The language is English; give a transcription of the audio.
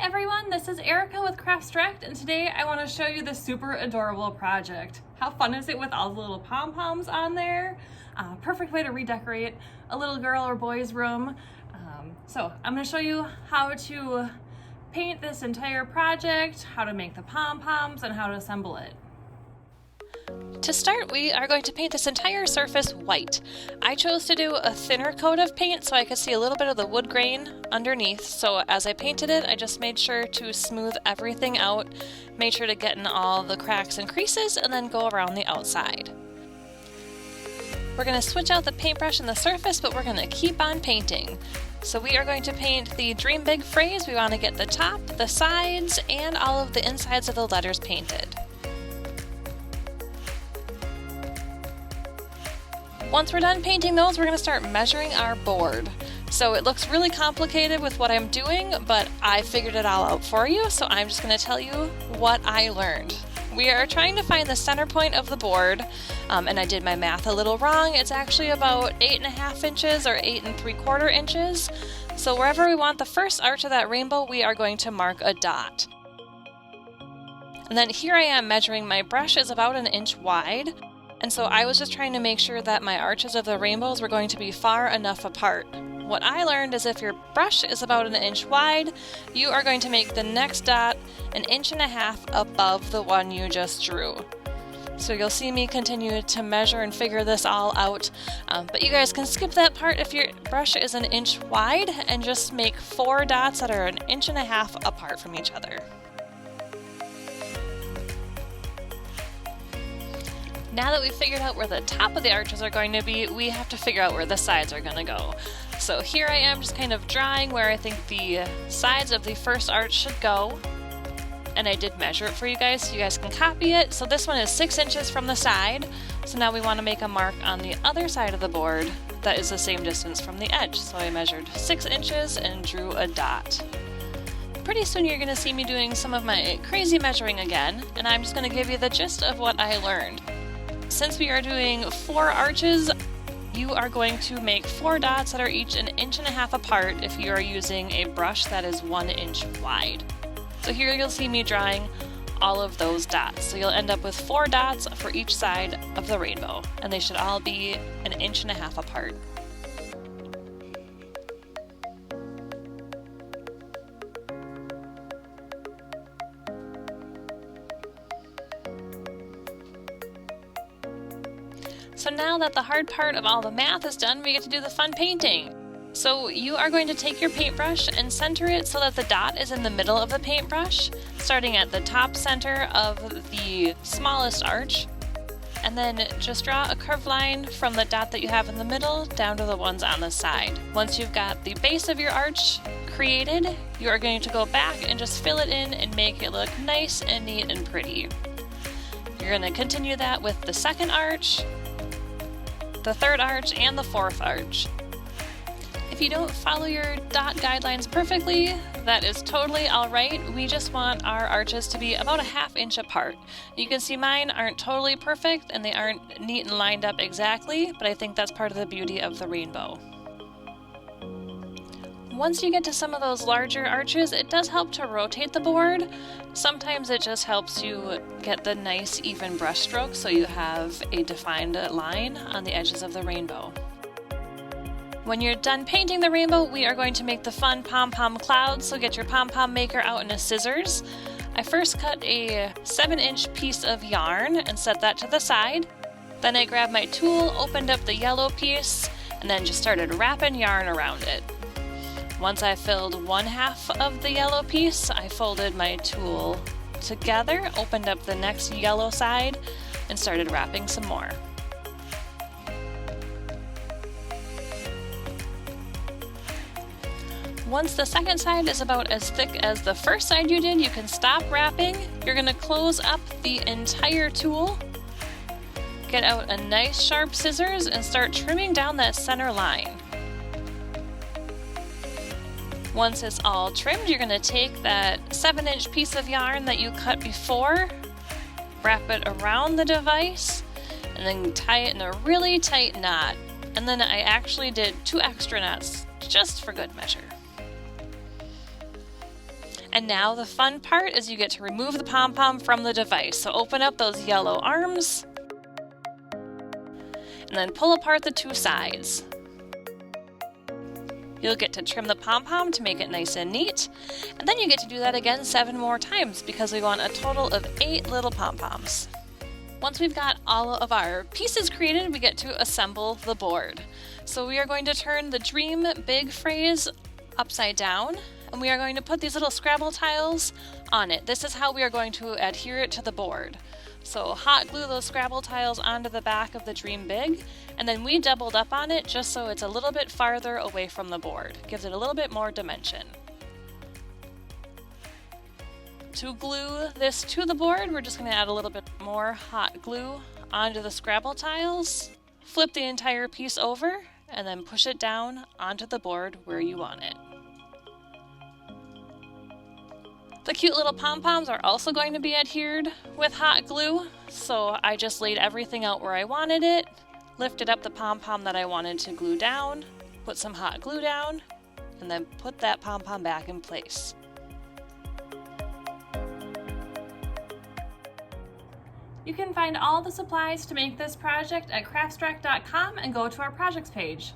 everyone, this is Erica with Crafts Direct, and today I want to show you this super adorable project. How fun is it with all the little pom-poms on there? Perfect way to redecorate a little girl or boy's room. So I'm going to show you how to paint this entire project, how to make the pom-poms, and how to assemble it. To start, we are going to paint this entire surface white. I chose to do a thinner coat of paint so I could see a little bit of the wood grain underneath. So as I painted it, I just made sure to smooth everything out, made sure to get in all the cracks and creases, and then go around the outside. We're going to switch out the paintbrush and the surface, but we're going to keep on painting. So we are going to paint the Dream Big phrase. We want to get the top, the sides, and all of the insides of the letters painted. Once we're done painting those, we're going to start measuring our board. So it looks really complicated with what I'm doing, but I figured it all out for you, so I'm just going to tell you what I learned. We are trying to find the center point of the board, and I did my math a little wrong. It's actually about 8.5 inches or 8 3/4 inches. So wherever we want the first arch of that rainbow, we are going to mark a dot. And then here I am measuring. My brush is about 1 inch wide. And so I was just trying to make sure that my arches of the rainbows were going to be far enough apart. What I learned is if your brush is about 1 inch wide, you are going to make the next dot 1.5 inches above the one you just drew. So you'll see me continue to measure and figure this all out, but you guys can skip that part if your brush is 1 inch wide and just make 4 dots that are 1.5 inches apart from each other. Now that we've figured out where the top of the arches are going to be, we have to figure out where the sides are going to go. So here I am just kind of drawing where I think the sides of the first arch should go. And I did measure it for you guys so you guys can copy it. So this one is 6 inches from the side. So now we want to make a mark on the other side of the board that is the same distance from the edge. So I measured 6 inches and drew a dot. Pretty soon you're going to see me doing some of my crazy measuring again, and I'm just going to give you the gist of what I learned. Since we are doing 4 arches, you are going to make 4 dots that are each 1.5 inches apart if you are using a brush that is 1 inch wide. So here you'll see me drawing all of those dots. So you'll end up with 4 dots for each side of the rainbow, and they should all be 1.5 inches apart. So now that the hard part of all the math is done, we get to do the fun painting. So you are going to take your paintbrush and center it so that the dot is in the middle of the paintbrush, starting at the top center of the smallest arch, and then just draw a curved line from the dot that you have in the middle down to the ones on the side. Once you've got the base of your arch created, you are going to go back and just fill it in and make it look nice and neat and pretty. You're going to continue that with the second arch, the third arch, and the fourth arch. If you don't follow your dot guidelines perfectly, that is totally alright. We just want our arches to be about 1/2 inch apart. You can see mine aren't totally perfect and they aren't neat and lined up exactly, but I think that's part of the beauty of the rainbow. Once you get to some of those larger arches, it does help to rotate the board. Sometimes it just helps you get the nice even brush strokes so you have a defined line on the edges of the rainbow. When you're done painting the rainbow, we are going to make the fun Pom Pom Clouds, so get your pom pom maker out and a scissors. I first cut a 7-inch piece of yarn and set that to the side. Then I grabbed my tool, opened up the yellow piece, and then just started wrapping yarn around it. Once I filled 1/2 of the yellow piece, I folded my tool together, opened up the next yellow side, and started wrapping some more. Once the second side is about as thick as the first side you did, you can stop wrapping. You're going to close up the entire tool, get out a nice sharp scissors, and start trimming down that center line. Once it's all trimmed, you're going to take that 7-inch piece of yarn that you cut before, wrap it around the device, and then tie it in a really tight knot. And then I actually did 2 extra knots just for good measure. And now the fun part is you get to remove the pom-pom from the device. So open up those yellow arms and then pull apart the two sides. You'll get to trim the pom-pom to make it nice and neat, and then you get to do that again 7 more times because we want a total of 8 little pom-poms. Once we've got all of our pieces created, we get to assemble the board. So we are going to turn the Dream Big phrase upside down, and we are going to put these little Scrabble tiles on it. This is how we are going to adhere it to the board. So hot glue those Scrabble tiles onto the back of the Dream Big, and then we doubled up on it just so it's a little bit farther away from the board. Gives it a little bit more dimension. To glue this to the board, we're just going to add a little bit more hot glue onto the Scrabble tiles, flip the entire piece over, and then push it down onto the board where you want it. The cute little pom-poms are also going to be adhered with hot glue, so I just laid everything out where I wanted it, lifted up the pom-pom that I wanted to glue down, put some hot glue down, and then put that pom-pom back in place. You can find all the supplies to make this project at craftsdirect.com and go to our projects page.